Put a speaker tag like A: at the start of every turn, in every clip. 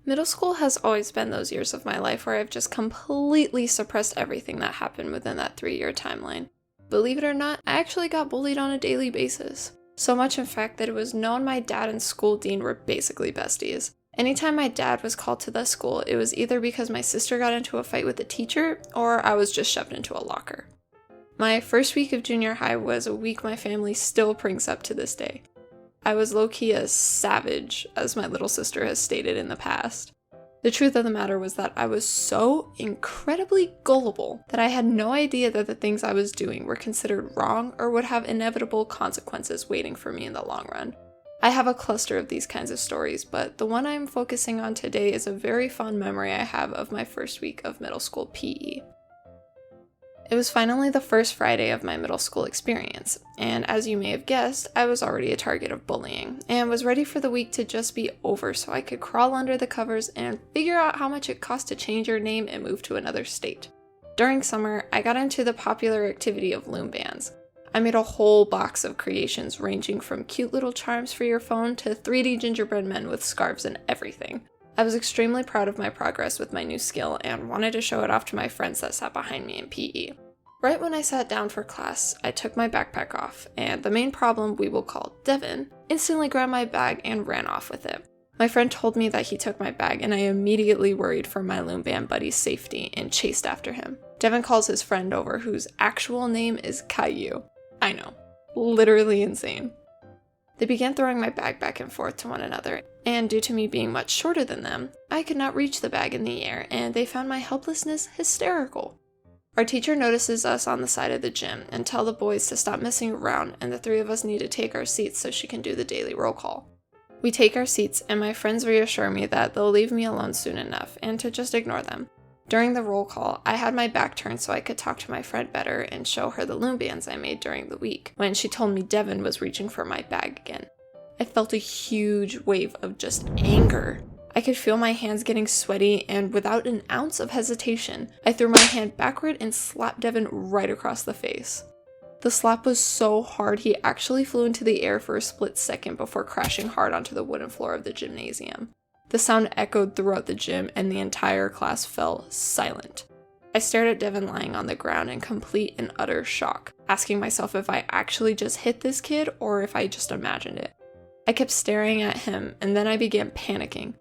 A: Middle school has always been those years of my life where I've just completely suppressed everything that happened within that 3-year timeline. Believe it or not, I actually got bullied on a daily basis. So much in fact that it was known my dad and school dean were basically besties. Anytime my dad was called to the school, it was either because my sister got into a fight with the teacher or I was just shoved into a locker. My first week of junior high was a week my family still brings up to this day. I was low-key a savage, as my little sister has stated in the past. The truth of the matter was that I was so incredibly gullible that I had no idea that the things I was doing were considered wrong or would have inevitable consequences waiting for me in the long run. I have a cluster of these kinds of stories, but the one I'm focusing on today is a very fond memory I have of my first week of middle school PE. It was finally the first Friday of my middle school experience, and as you may have guessed, I was already a target of bullying, and was ready for the week to just be over so I could crawl under the covers and figure out how much it cost to change your name and move to another state. During summer, I got into the popular activity of loom bands. I made a whole box of creations ranging from cute little charms for your phone to 3D gingerbread men with scarves and everything. I was extremely proud of my progress with my new skill and wanted to show it off to my friends that sat behind me in PE. Right when I sat down for class, I took my backpack off, and the main problem we will call Devin instantly grabbed my bag and ran off with it. My friend told me that he took my bag, and I immediately worried for my loom band buddy's safety and chased after him. Devin calls his friend over, whose actual name is Caillou. I know, literally insane. They began throwing my bag back and forth to one another, and due to me being much shorter than them, I could not reach the bag in the air, and they found my helplessness hysterical. Our teacher notices us on the side of the gym and tell the boys to stop messing around, and the three of us need to take our seats so she can do the daily roll call. We take our seats, and my friends reassure me that they'll leave me alone soon enough, and to just ignore them. During the roll call, I had my back turned so I could talk to my friend better and show her the loom bands I made during the week, when she told me Devin was reaching for my bag again. I felt a huge wave of just anger. I could feel my hands getting sweaty, and without an ounce of hesitation, I threw my hand backward and slapped Devin right across the face. The slap was so hard he actually flew into the air for a split second before crashing hard onto the wooden floor of the gymnasium. The sound echoed throughout the gym, and the entire class fell silent. I stared at Devin lying on the ground in complete and utter shock, asking myself if I actually just hit this kid or if I just imagined it. I kept staring at him, and then I began panicking.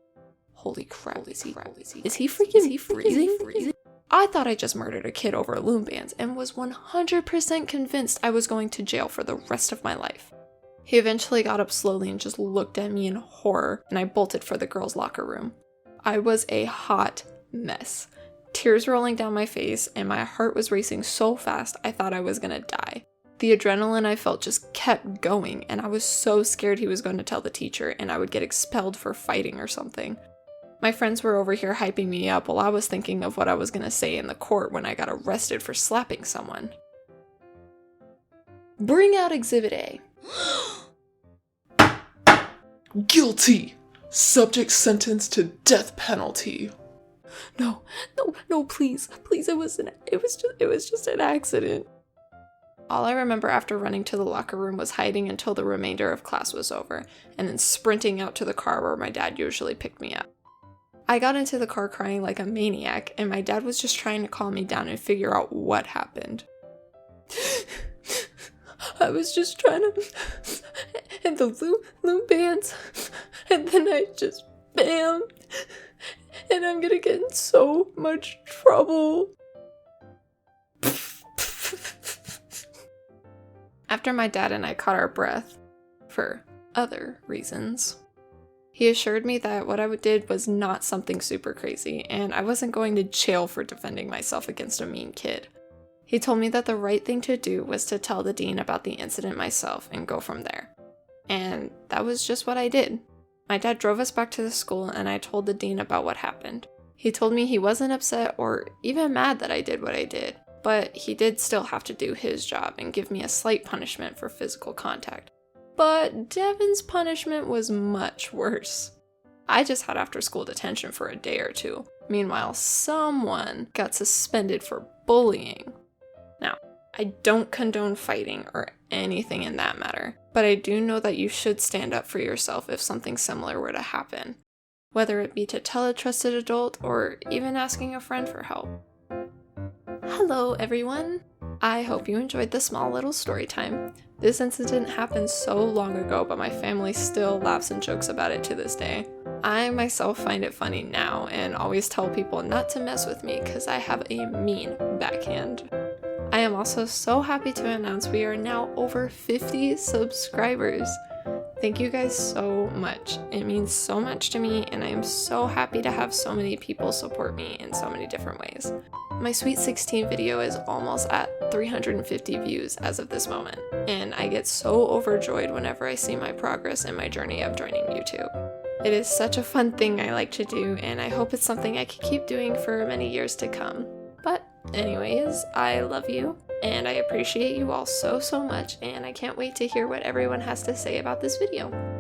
A: Holy crap, is he freaking? I thought I just murdered a kid over loom bands and was 100% convinced I was going to jail for the rest of my life. He eventually got up slowly and just looked at me in horror, and I bolted for the girls' locker room. I was a hot mess. Tears rolling down my face, and my heart was racing so fast I thought I was gonna die. The adrenaline I felt just kept going, and I was so scared he was going to tell the teacher and I would get expelled for fighting or something. My friends were over here hyping me up while I was thinking of what I was gonna say in the court when I got arrested for slapping someone. Bring out Exhibit A.
B: Guilty! Subject sentenced to death penalty.
A: No, please, it was just an accident. All I remember after running to the locker room was hiding until the remainder of class was over, and then sprinting out to the car where my dad usually picked me up. I got into the car crying like a maniac, and my dad was just trying to calm me down and figure out what happened. I was just trying to... and the loom bands, and then I just... bam! And I'm gonna get in so much trouble. After my dad and I caught our breath, for other reasons, he assured me that what I did was not something super crazy, and I wasn't going to jail for defending myself against a mean kid. He told me that the right thing to do was to tell the dean about the incident myself and go from there. And that was just what I did. My dad drove us back to the school, and I told the dean about what happened. He told me he wasn't upset or even mad that I did what I did, but he did still have to do his job and give me a slight punishment for physical contact. But Devin's punishment was much worse. I just had after-school detention for a day or two. Meanwhile, someone got suspended for bullying. Now, I don't condone fighting or anything in that matter, but I do know that you should stand up for yourself if something similar were to happen. whether it be to tell a trusted adult or even asking a friend for help. Hello everyone! I hope you enjoyed the small little story time. This incident happened so long ago, but my family still laughs and jokes about it to this day. I myself find it funny now and always tell people not to mess with me because I have a mean backhand. I am also so happy to announce we are now over 50 subscribers. Thank you guys so much. It means so much to me, and I am so happy to have so many people support me in so many different ways. My Sweet 16 video is almost at 350 views as of this moment, and I get so overjoyed whenever I see my progress in my journey of joining YouTube. It is such a fun thing I like to do, and I hope it's something I can keep doing for many years to come. But anyways, I love you, and I appreciate you all so much, and I can't wait to hear what everyone has to say about this video.